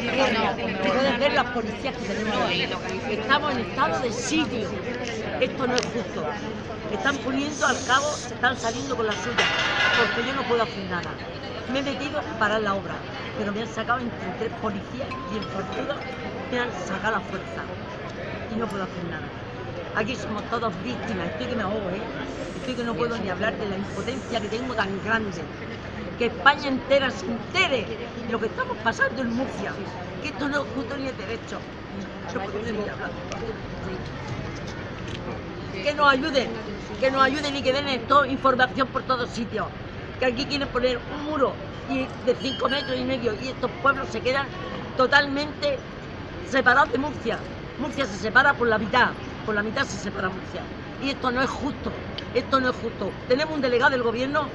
pueden ver las policías que tenemos ahí. Estamos en estado de sitio. Esto no es justo. Están poniendo al cabo, están saliendo con la suya, porque yo no puedo hacer nada. Me he metido a parar la obra, pero me han sacado entre 3 policías y el forzudo me han sacado la fuerza. Y no puedo hacer nada. Aquí somos todos víctimas, estoy que me ahogo, estoy que no puedo ni hablar de la impotencia que tengo tan grande. Que España entera se entere de lo que estamos pasando en Murcia, que esto no es justo ni es derecho. No puedo seguir hablando. Que nos ayuden y que den esto información por todos sitios. Que aquí quieren poner un muro de 5,5 metros y estos pueblos se quedan totalmente separados de Murcia. Murcia se separa por la mitad se separa Murcia. Y esto no es justo, esto no es justo. Tenemos un delegado del gobierno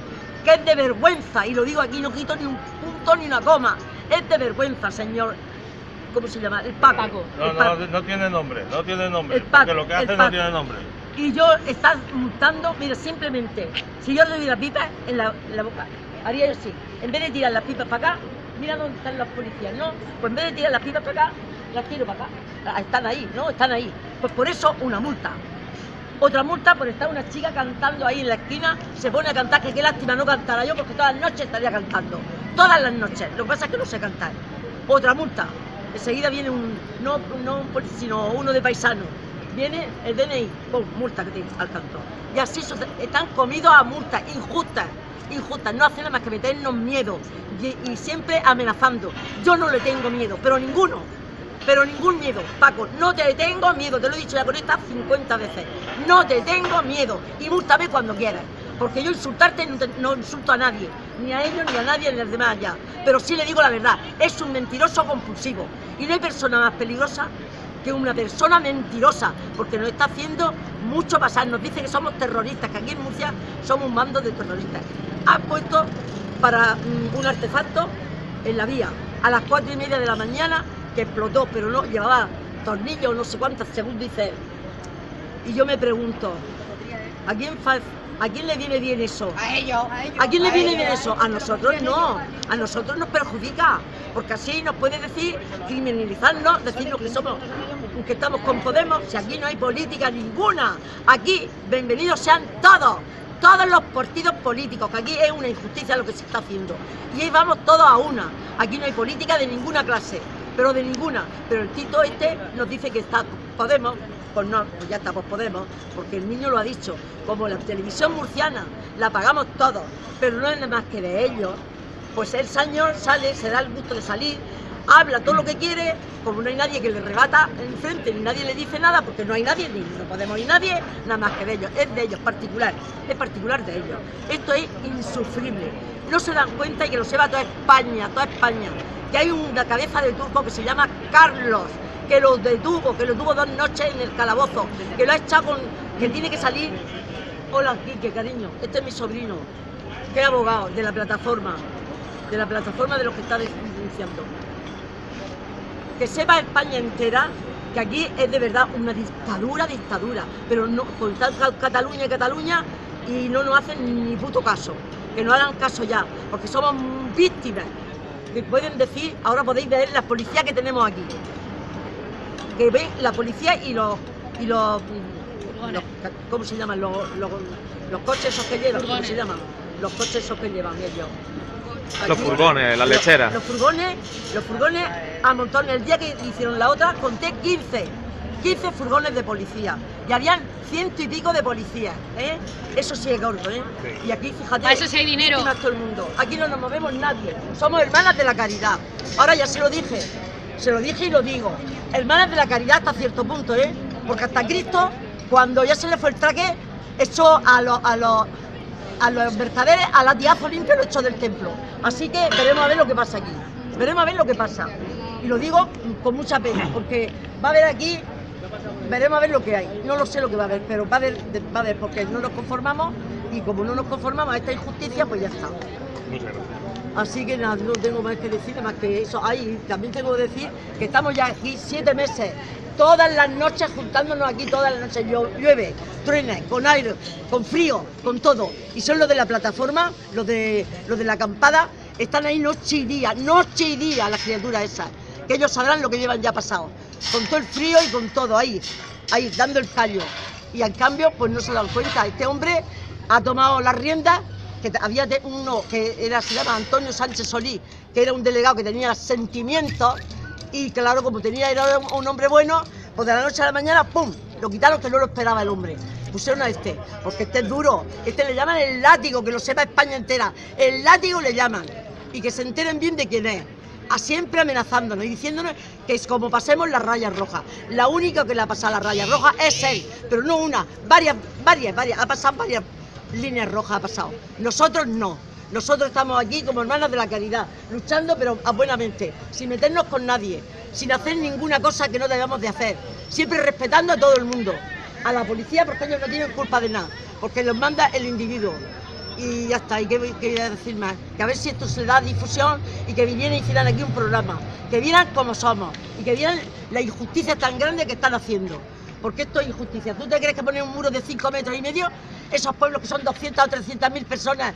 que es de vergüenza, y lo digo aquí, no quito ni un punto ni una coma. Es de vergüenza, señor. ¿Cómo se llama? El Paco. No tiene nombre, no tiene nombre, porque lo que hace no tiene nombre. Y yo estás multando, mira, simplemente, si yo le doy la pipa en la boca, haría yo así, en vez de tirar las pipas para acá, mira dónde están las policías, ¿no? Pues en vez de tirar las pipas para acá, las tiro para acá. Están ahí, ¿no? Están ahí. Pues por eso una multa. Otra multa por estar una chica cantando ahí en la esquina, se pone a cantar, que qué lástima no cantara yo, porque todas las noches estaría cantando. Todas las noches. Lo que pasa es que no sé cantar. Otra multa. Enseguida viene no un policía, sino uno de paisano. Viene el DNI, ¡pum! Multa que te alcanzó. Y así están comidos a multas injustas. No hacen nada más que meternos miedo y siempre amenazando. Yo no le tengo miedo, pero ningún miedo. Paco, no te tengo miedo, te lo he dicho ya con esta 50 veces. No te tengo miedo y múltame cuando quieras. Porque yo insultarte no insulto a nadie, ni a ellos, ni a nadie, ni a los demás allá. Pero sí le digo la verdad, es un mentiroso compulsivo. Y no hay persona más peligrosa que una persona mentirosa, porque nos está haciendo mucho pasar. Nos dice que somos terroristas, que aquí en Murcia somos un bando de terroristas. Ha puesto para un artefacto en la vía a las 4:30 de la mañana, que explotó, pero no llevaba tornillos, no sé cuántos segundos, dice. Y yo me pregunto, ¿a quién le viene bien eso? A ellos. ¿A quién le viene bien eso? A nosotros no, a nosotros nos perjudica, porque así nos puede decir, criminalizarnos, decirnos que somos, que estamos con Podemos, si aquí no hay política ninguna. Aquí, bienvenidos sean todos los partidos políticos, que aquí es una injusticia lo que se está haciendo. Y ahí vamos todos a una, aquí no hay política de ninguna clase, pero de ninguna. Pero el Tito nos dice que está Podemos, pues no, pues ya está, pues Podemos, porque el niño lo ha dicho, como la televisión murciana, la pagamos todos, pero no es nada más que de ellos, pues el señor sale, se da el gusto de salir, habla todo lo que quiere, como no hay nadie que le rebata enfrente, ni nadie le dice nada, porque no hay nadie, ni no Podemos ni nadie, nada más que de ellos, es de ellos, es particular de ellos. Esto es insufrible, no se dan cuenta y que lo sepa toda España, que hay una cabeza de turco que se llama Carlos, que lo tuvo 2 noches en el calabozo, que lo ha echado que tiene que salir. Hola, Quique, cariño, este es mi sobrino, que es abogado de la plataforma de los que está denunciando. Que sepa España entera que aquí es de verdad una dictadura, pero no, con Cataluña, y no nos hacen ni puto caso, que no hagan caso ya, porque somos víctimas, que pueden decir, ahora podéis ver las policías que tenemos aquí, que ven la policía y los ¿cómo se llaman? Los coches esos que llevan, ¿cómo se llaman? Los coches esos que llevan ellos. Aquí, los furgones, las lecheras. Los furgones a montones. El día que hicieron la otra conté 15 furgones de policía. Y habían 100 y pico de policías, ¿eh? Eso sí es gordo, ¿eh? Sí. Y aquí, fíjate, eso sí hay dinero. Todo el mundo. Aquí no nos movemos nadie. Somos hermanas de la caridad. Ahora ya se lo dije y lo digo. Hermanas de la caridad hasta cierto punto, ¿eh? Porque hasta Cristo, cuando ya se le fue el traque, echó a los mercaderes, a latigazo limpio, lo echó del templo. Así que veremos a ver lo que pasa aquí. Veremos a ver lo que pasa. Y lo digo con mucha pena, porque va a haber aquí, veremos a ver lo que hay. No lo sé lo que va a haber, pero va a haber, porque no nos conformamos, y como no nos conformamos a esta injusticia, pues ya está. Muchas gracias. Así que nada, no tengo más que decir, más que eso. Ahí también tengo que decir que estamos ya aquí 7 meses, todas las noches juntándonos aquí, todas las noches llueve, truena, con aire, con frío, con todo. Y son los de la plataforma, los de la acampada, están ahí noche y día, las criaturas esas. que ellos sabrán lo que llevan ya pasado, con todo el frío y con todo, ahí, dando el callo. Y en cambio, pues no se dan cuenta. Este hombre ha tomado las riendas, que había uno que se llama Antonio Sánchez Solís, que era un delegado que tenía sentimientos, y claro, como era un hombre bueno, pues de la noche a la mañana, ¡pum!, lo quitaron, que no lo esperaba el hombre. Pusieron a este, porque este es duro, este le llaman el látigo, que lo sepa España entera, el látigo le llaman, y que se enteren bien de quién es. A siempre amenazándonos y diciéndonos que es como pasemos las rayas rojas. La única que le ha pasado las rayas rojas es él, pero no una, varias, ha pasado varias líneas rojas, ha pasado. Nosotros no, nosotros estamos aquí como hermanas de la caridad, luchando pero a buena mente, sin meternos con nadie, sin hacer ninguna cosa que no debamos de hacer, siempre respetando a todo el mundo, a la policía, porque ellos no tienen culpa de nada, porque los manda el individuo. Y ya está, y qué voy a decir más, que a ver si esto se da difusión y que vinieran y hicieran aquí un programa, que vieran cómo somos y que vieran la injusticia tan grande que están haciendo, porque esto es injusticia. ¿Tú te crees que poner un muro de 5,5 metros, esos pueblos que son 200 o 300.000 personas,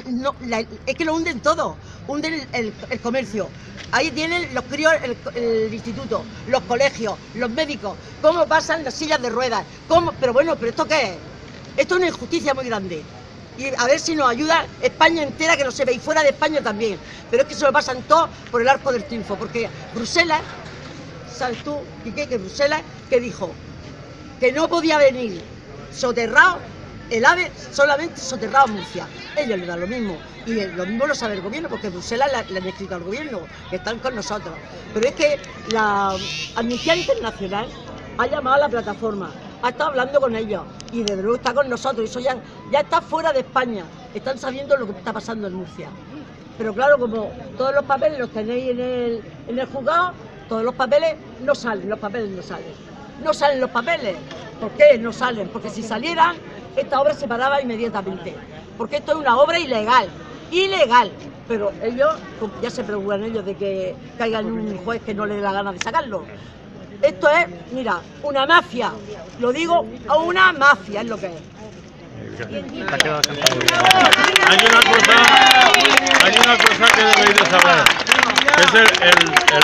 no, es que lo hunden todo, hunden el comercio, ahí tienen los críos, el instituto, los colegios, los médicos, cómo pasan las sillas de ruedas, pero bueno, ¿pero esto qué es? Esto es una injusticia muy grande. Y a ver si nos ayuda España entera, que lo sepa, y fuera de España también. Pero es que se lo pasan todo por el arco del triunfo, porque Bruselas, ¿sabes tú, Quique, que Bruselas, que dijo que no podía venir soterrado, el AVE solamente soterrado a Murcia? Ellos le dan lo mismo, y lo mismo lo sabe el gobierno, porque Bruselas le han escrito al gobierno, que están con nosotros. Pero es que la Amnistía Internacional ha llamado a la plataforma, ha estado hablando con ellos y desde luego está con nosotros. Eso ya está fuera de España, están sabiendo lo que está pasando en Murcia. Pero claro, como todos los papeles los tenéis en el juzgado, todos los papeles no salen, no salen los papeles. ¿Por qué no salen? Porque si salieran, esta obra se paraba inmediatamente, porque esto es una obra ilegal, pero ellos, ya se preocupan ellos de que caiga en un juez que no le dé la gana de sacarlo. Esto es, mira, una mafia, lo digo, una mafia es lo que es. Hay una cosa que debéis de saber, que es el